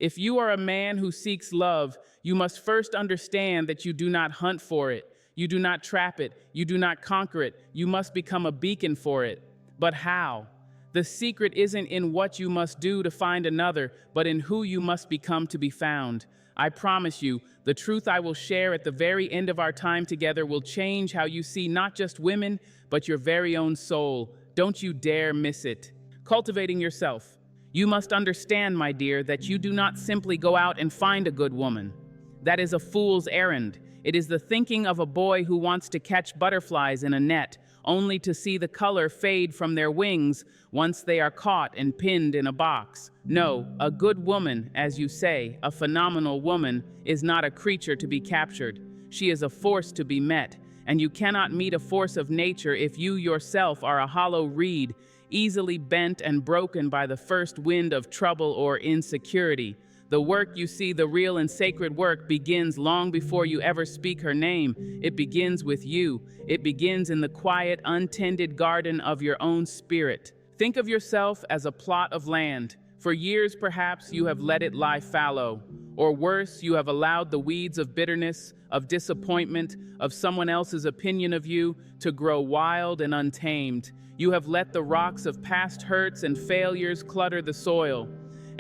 If you are a man who seeks love, you must first understand that you do not hunt for it, you do not trap it, you do not conquer it, you must become a beacon for it. But how? The secret isn't in what you must do to find another, but in who you must become to be found. I promise you, the truth I will share at the very end of our time together will change how you see not just women, but your very own soul. Don't you dare miss it. Cultivating yourself. You must understand, my dear, that you do not simply go out and find a good woman. That is a fool's errand. It is the thinking of a boy who wants to catch butterflies in a net, only to see the color fade from their wings once they are caught and pinned in a box. No, a good woman, as you say, a phenomenal woman, is not a creature to be captured. She is a force to be met, and you cannot meet a force of nature if you yourself are a hollow reed, easily bent and broken by the first wind of trouble or insecurity. The work, you see, the real and sacred work, begins long before you ever speak her name. It begins with you. It begins in the quiet, untended garden of your own spirit. Think of yourself as a plot of land. For years, perhaps, you have let it lie fallow. Or worse, you have allowed the weeds of bitterness, of disappointment, of someone else's opinion of you to grow wild and untamed. You have let the rocks of past hurts and failures clutter the soil.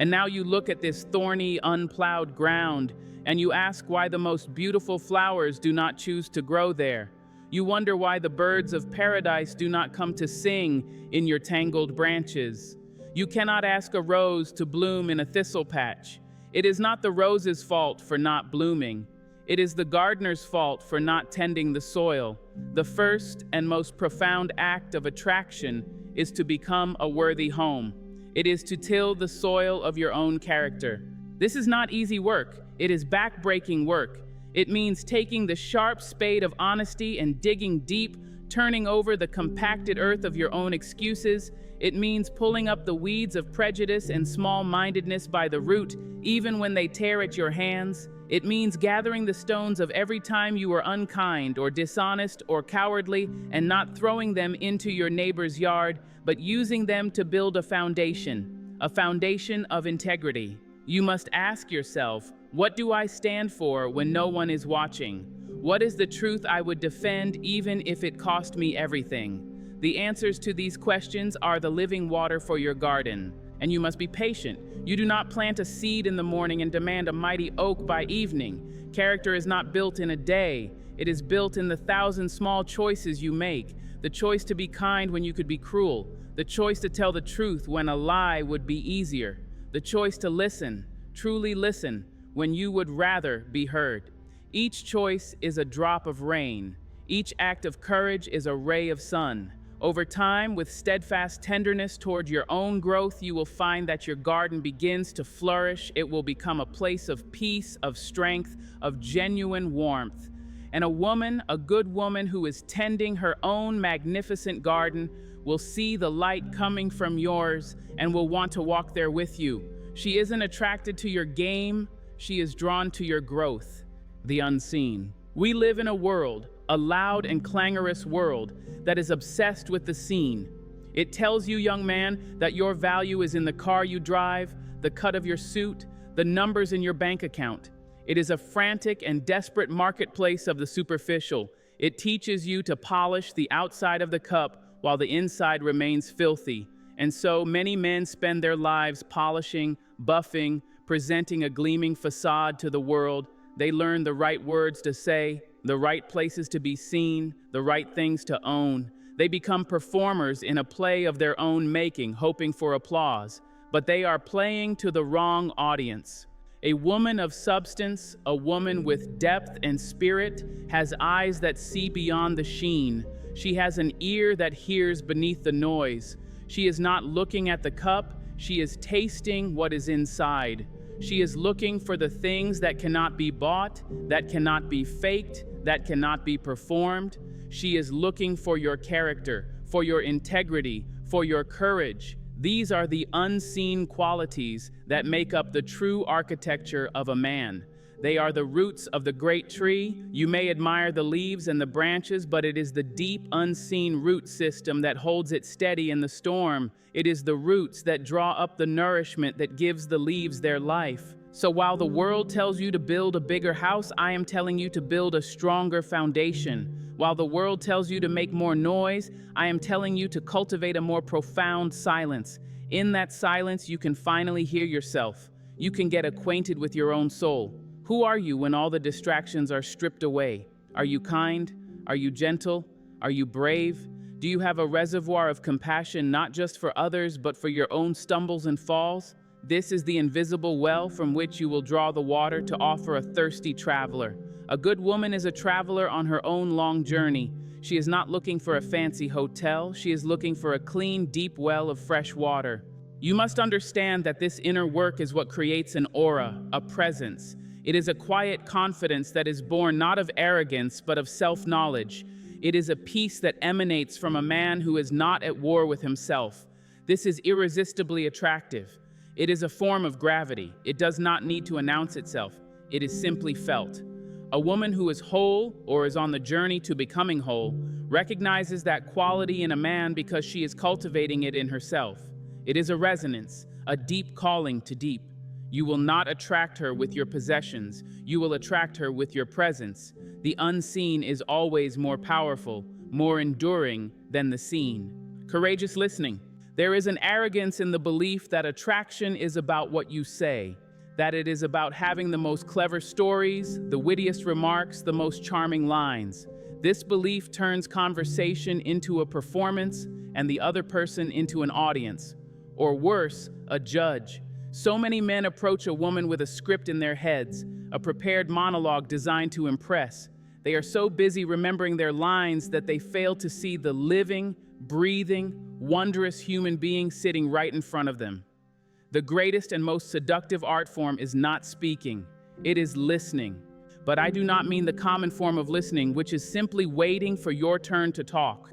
And now you look at this thorny, unplowed ground, and you ask why the most beautiful flowers do not choose to grow there. You wonder why the birds of paradise do not come to sing in your tangled branches. You cannot ask a rose to bloom in a thistle patch. It is not the rose's fault for not blooming. It is the gardener's fault for not tending the soil. The first and most profound act of attraction is to become a worthy home. It is to till the soil of your own character. This is not easy work. It is back-breaking work. It means taking the sharp spade of honesty and digging deep, turning over the compacted earth of your own excuses. It means pulling up the weeds of prejudice and small-mindedness by the root, even when they tear at your hands. It means gathering the stones of every time you were unkind or dishonest or cowardly and not throwing them into your neighbor's yard, but using them to build a foundation of integrity. You must ask yourself, what do I stand for when no one is watching? What is the truth I would defend even if it cost me everything? The answers to these questions are the living water for your garden. And you must be patient. You do not plant a seed in the morning and demand a mighty oak by evening. Character is not built in a day. It is built in the 1,000 small choices you make. The choice to be kind when you could be cruel. The choice to tell the truth when a lie would be easier. The choice to listen, truly listen, when you would rather be heard. Each choice is a drop of rain. Each act of courage is a ray of sun. Over time, with steadfast tenderness toward your own growth, you will find that your garden begins to flourish. It will become a place of peace, of strength, of genuine warmth. And a good woman who is tending her own magnificent garden, will see the light coming from yours and will want to walk there with you. She isn't attracted to your game, she is drawn to your growth, the unseen. We live in a world, a loud and clangorous world, that is obsessed with the seen. It tells you, young man, that your value is in the car you drive, the cut of your suit, the numbers in your bank account. It is a frantic and desperate marketplace of the superficial. It teaches you to polish the outside of the cup while the inside remains filthy. And so many men spend their lives polishing, buffing, presenting a gleaming facade to the world. They learn the right words to say, the right places to be seen, the right things to own. They become performers in a play of their own making, hoping for applause. But they are playing to the wrong audience. A woman of substance, a woman with depth and spirit, has eyes that see beyond the sheen. She has an ear that hears beneath the noise. She is not looking at the cup, she is tasting what is inside. She is looking for the things that cannot be bought, that cannot be faked, that cannot be performed. She is looking for your character, for your integrity, for your courage. These are the unseen qualities that make up the true architecture of a man. They are the roots of the great tree. You may admire the leaves and the branches, but it is the deep, unseen root system that holds it steady in the storm. It is the roots that draw up the nourishment that gives the leaves their life. So while the world tells you to build a bigger house, I am telling you to build a stronger foundation. While the world tells you to make more noise, I am telling you to cultivate a more profound silence. In that silence, you can finally hear yourself. You can get acquainted with your own soul. Who are you when all the distractions are stripped away? Are you kind? Are you gentle? Are you brave? Do you have a reservoir of compassion not just for others, but for your own stumbles and falls? This is the invisible well from which you will draw the water to offer a thirsty traveler. A good woman is a traveler on her own long journey. She is not looking for a fancy hotel. She is looking for a clean, deep well of fresh water. You must understand that this inner work is what creates an aura, a presence. It is a quiet confidence that is born not of arrogance, but of self-knowledge. It is a peace that emanates from a man who is not at war with himself. This is irresistibly attractive. It is a form of gravity. It does not need to announce itself. It is simply felt. A woman who is whole or is on the journey to becoming whole recognizes that quality in a man because she is cultivating it in herself. It is a resonance, a deep calling to deep. You will not attract her with your possessions. You will attract her with your presence. The unseen is always more powerful, more enduring than the seen. Courageous listening. There is an arrogance in the belief that attraction is about what you say, that it is about having the most clever stories, the wittiest remarks, the most charming lines. This belief turns conversation into a performance and the other person into an audience, or worse, a judge. So many men approach a woman with a script in their heads, a prepared monologue designed to impress. They are so busy remembering their lines that they fail to see the living, breathing, wondrous human being sitting right in front of them. The greatest and most seductive art form is not speaking, it is listening. But I do not mean the common form of listening, which is simply waiting for your turn to talk.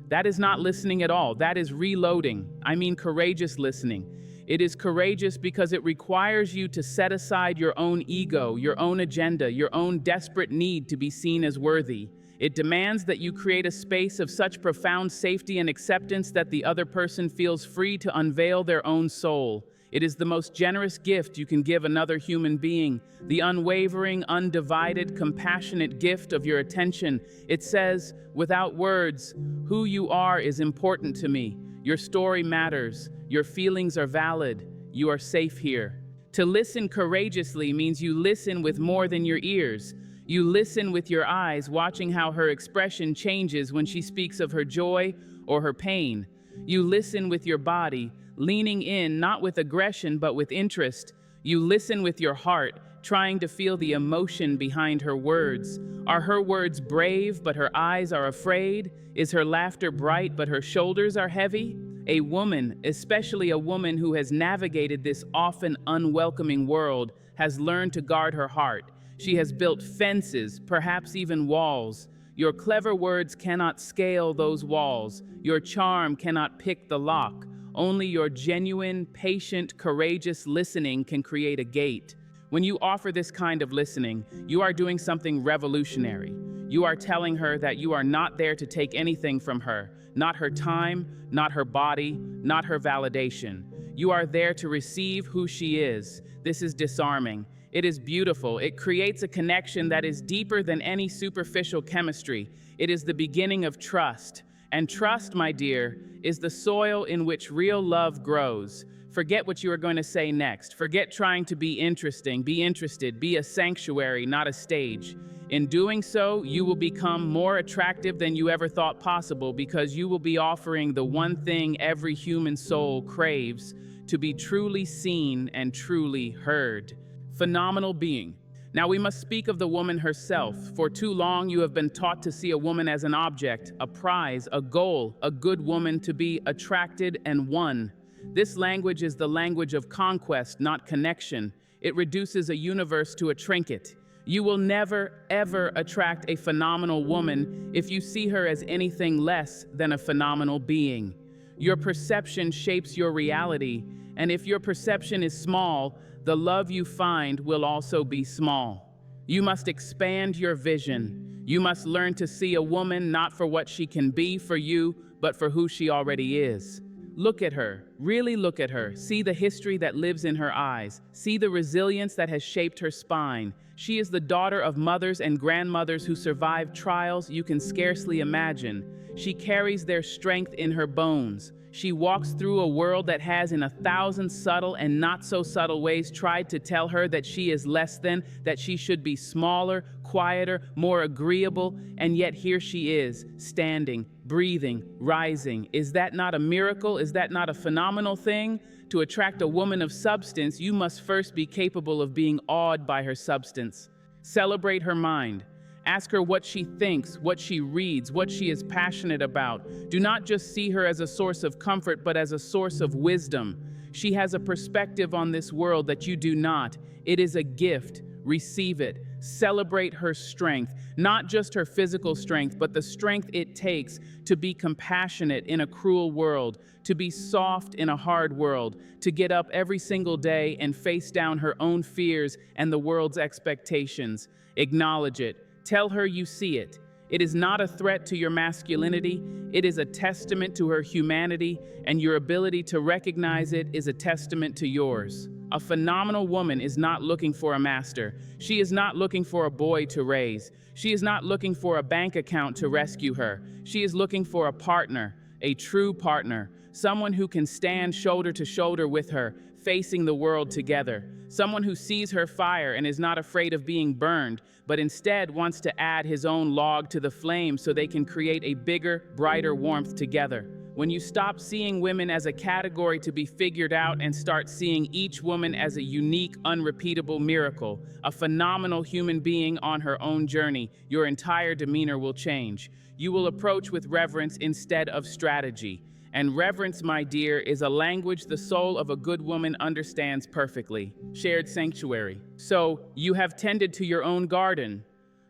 That is not listening at all, that is reloading. I mean courageous listening. It is courageous because it requires you to set aside your own ego, your own agenda, your own desperate need to be seen as worthy. It demands that you create a space of such profound safety and acceptance that the other person feels free to unveil their own soul. It is the most generous gift you can give another human being, the unwavering, undivided, compassionate gift of your attention. It says, without words, who you are is important to me. Your story matters. Your feelings are valid. You are safe here. To listen courageously means you listen with more than your ears. You listen with your eyes, watching how her expression changes when she speaks of her joy or her pain. You listen with your body, leaning in not with aggression but with interest. You listen with your heart, trying to feel the emotion behind her words. Are her words brave but her eyes are afraid? Is her laughter bright but her shoulders are heavy? A woman, especially a woman who has navigated this often unwelcoming world, has learned to guard her heart. She has built fences, perhaps even walls. Your clever words cannot scale those walls. Your charm cannot pick the lock. Only your genuine, patient, courageous listening can create a gate. When you offer this kind of listening, you are doing something revolutionary. You are telling her that you are not there to take anything from her, not her time, not her body, not her validation. You are there to receive who she is. This is disarming. It is beautiful. It creates a connection that is deeper than any superficial chemistry. It is the beginning of trust. And trust, my dear, is the soil in which real love grows. Forget what you are going to say next. Forget trying to be interesting, be interested, be a sanctuary, not a stage. In doing so, you will become more attractive than you ever thought possible because you will be offering the one thing every human soul craves, to be truly seen and truly heard. Phenomenal being. Now we must speak of the woman herself. For too long you have been taught to see a woman as an object, a prize, a goal, a good woman to be attracted and won. This language is the language of conquest, not connection. It reduces a universe to a trinket. You will never, ever attract a phenomenal woman if you see her as anything less than a phenomenal being. Your perception shapes your reality, and if your perception is small, the love you find will also be small. You must expand your vision. You must learn to see a woman not for what she can be for you, but for who she already is. Look at her, really look at her. See the history that lives in her eyes. See the resilience that has shaped her spine. She is the daughter of mothers and grandmothers who survived trials you can scarcely imagine. She carries their strength in her bones. She walks through a world that has in 1,000 subtle and not so subtle ways tried to tell her that she is less than, that she should be smaller, quieter, more agreeable, and yet here she is, standing, breathing, rising. Is that not a miracle? Is that not a phenomenal thing? To attract a woman of substance, you must first be capable of being awed by her substance. Celebrate her mind. Ask her what she thinks, what she reads, what she is passionate about. Do not just see her as a source of comfort, but as a source of wisdom. She has a perspective on this world that you do not. It is a gift. Receive it. Celebrate her strength, not just her physical strength, but the strength it takes to be compassionate in a cruel world, to be soft in a hard world, to get up every single day and face down her own fears and the world's expectations. Acknowledge it. Tell her you see it. It is not a threat to your masculinity. It is a testament to her humanity, and your ability to recognize it is a testament to yours. A phenomenal woman is not looking for a master. She is not looking for a boy to raise. She is not looking for a bank account to rescue her. She is looking for a partner, a true partner, someone who can stand shoulder to shoulder with her, facing the world together. Someone who sees her fire and is not afraid of being burned, but instead wants to add his own log to the flame so they can create a bigger, brighter warmth together. When you stop seeing women as a category to be figured out and start seeing each woman as a unique, unrepeatable miracle, a phenomenal human being on her own journey, your entire demeanor will change. You will approach with reverence instead of strategy. And reverence, my dear, is a language the soul of a good woman understands perfectly. Shared sanctuary. So, you have tended to your own garden.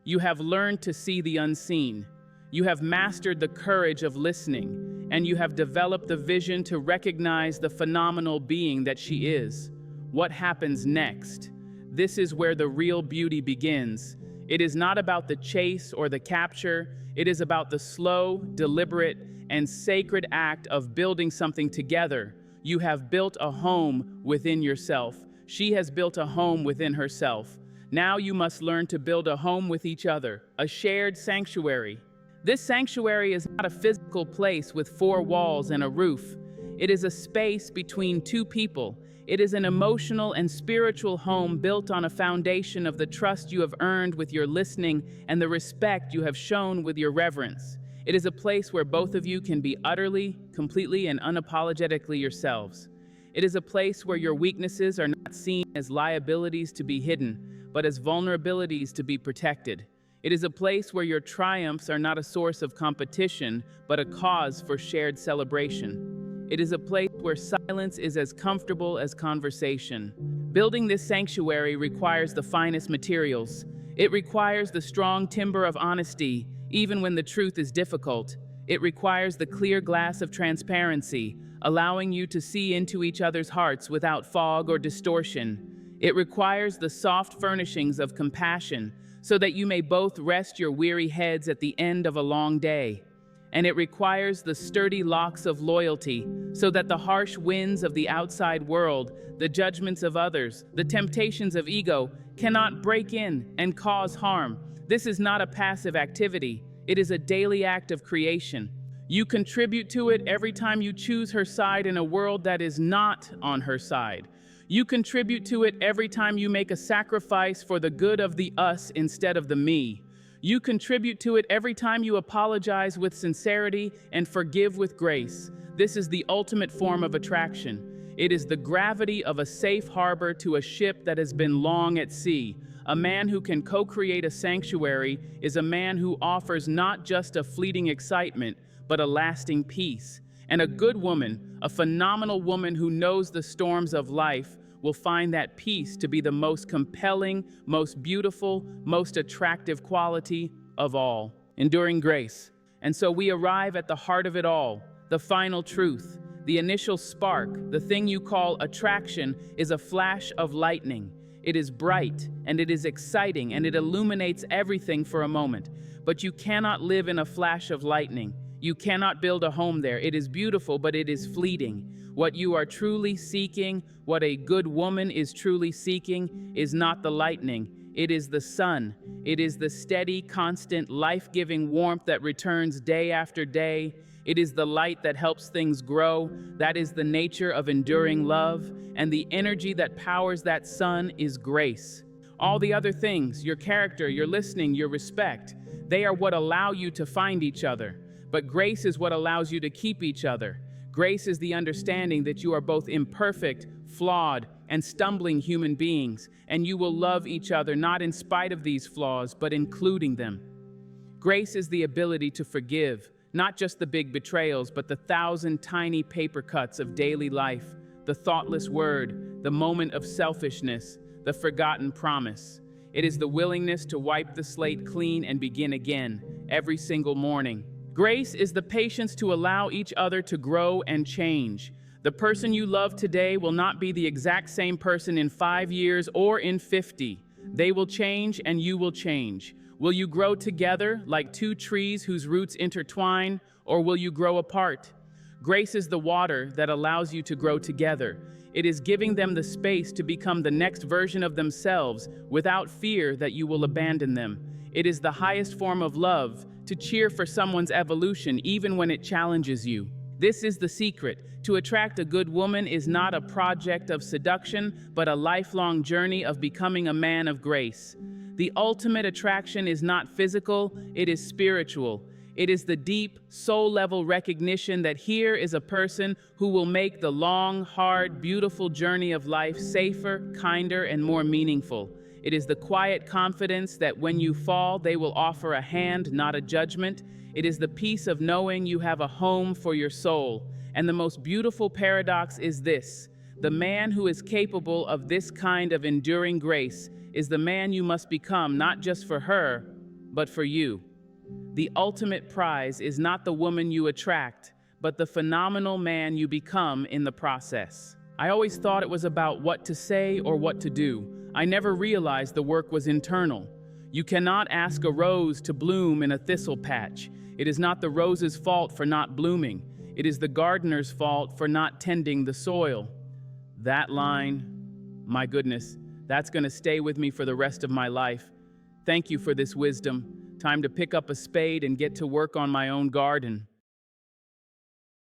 You have learned to see the unseen. You have mastered the courage of listening, and you have developed the vision to recognize the phenomenal being that she is. What happens next? This is where the real beauty begins. It is not about the chase or the capture. It is about the slow, deliberate, and sacred act of building something together. You have built a home within yourself. She has built a home within herself. Now you must learn to build a home with each other, a shared sanctuary. This sanctuary is not a physical place with 4 walls and a roof. It is a space between 2 people. It is an emotional and spiritual home built on a foundation of the trust you have earned with your listening and the respect you have shown with your reverence. It is a place where both of you can be utterly, completely, and unapologetically yourselves. It is a place where your weaknesses are not seen as liabilities to be hidden, but as vulnerabilities to be protected. It is a place where your triumphs are not a source of competition, but a cause for shared celebration. It is a place where silence is as comfortable as conversation. Building this sanctuary requires the finest materials. It requires the strong timber of honesty, even when the truth is difficult. It requires the clear glass of transparency, allowing you to see into each other's hearts without fog or distortion. It requires the soft furnishings of compassion, so that you may both rest your weary heads at the end of a long day. And it requires the sturdy locks of loyalty, so that the harsh winds of the outside world, the judgments of others, the temptations of ego, cannot break in and cause harm. This is not a passive activity. It is a daily act of creation. You contribute to it every time you choose her side in a world that is not on her side. You contribute to it every time you make a sacrifice for the good of the us instead of the me. You contribute to it every time you apologize with sincerity and forgive with grace. This is the ultimate form of attraction. It is the gravity of a safe harbor to a ship that has been long at sea. A man who can co-create a sanctuary is a man who offers not just a fleeting excitement, but a lasting peace. And a good woman, a phenomenal woman who knows the storms of life, will find that peace to be the most compelling, most beautiful, most attractive quality of all. Enduring grace. And so we arrive at the heart of it all, the final truth. The initial spark, the thing you call attraction, is a flash of lightning. It is bright, and it is exciting, and it illuminates everything for a moment. But you cannot live in a flash of lightning. You cannot build a home there. It is beautiful, but it is fleeting. What you are truly seeking, what a good woman is truly seeking, is not the lightning. It is the sun. It is the steady, constant, life-giving warmth that returns day after day. It is the light that helps things grow. That is the nature of enduring love. And the energy that powers that sun is grace. All the other things, your character, your listening, your respect, they are what allow you to find each other. But grace is what allows you to keep each other. Grace is the understanding that you are both imperfect, flawed, and stumbling human beings, and you will love each other not in spite of these flaws, but including them. Grace is the ability to forgive, not just the big betrayals, but the 1,000 tiny paper cuts of daily life, the thoughtless word, the moment of selfishness, the forgotten promise. It is the willingness to wipe the slate clean and begin again, every single morning. Grace is the patience to allow each other to grow and change. The person you love today will not be the exact same person in 5 years or in 50. They will change and you will change. Will you grow together like two trees whose roots intertwine, or will you grow apart? Grace is the water that allows you to grow together. It is giving them the space to become the next version of themselves without fear that you will abandon them. It is the highest form of love, to cheer for someone's evolution even when it challenges you. This is the secret. To attract a good woman is not a project of seduction, but a lifelong journey of becoming a man of grace. The ultimate attraction is not physical, it is spiritual. It is the deep, soul-level recognition that here is a person who will make the long, hard, beautiful journey of life safer, kinder, and more meaningful. It is the quiet confidence that when you fall, they will offer a hand, not a judgment. It is the peace of knowing you have a home for your soul. And the most beautiful paradox is this: the man who is capable of this kind of enduring grace is the man you must become, not just for her, but for you. The ultimate prize is not the woman you attract, but the phenomenal man you become in the process. I always thought it was about what to say or what to do. I never realized the work was internal. You cannot ask a rose to bloom in a thistle patch. It is not the rose's fault for not blooming. It is the gardener's fault for not tending the soil. That line, my goodness, that's going to stay with me for the rest of my life. Thank you for this wisdom. Time to pick up a spade and get to work on my own garden.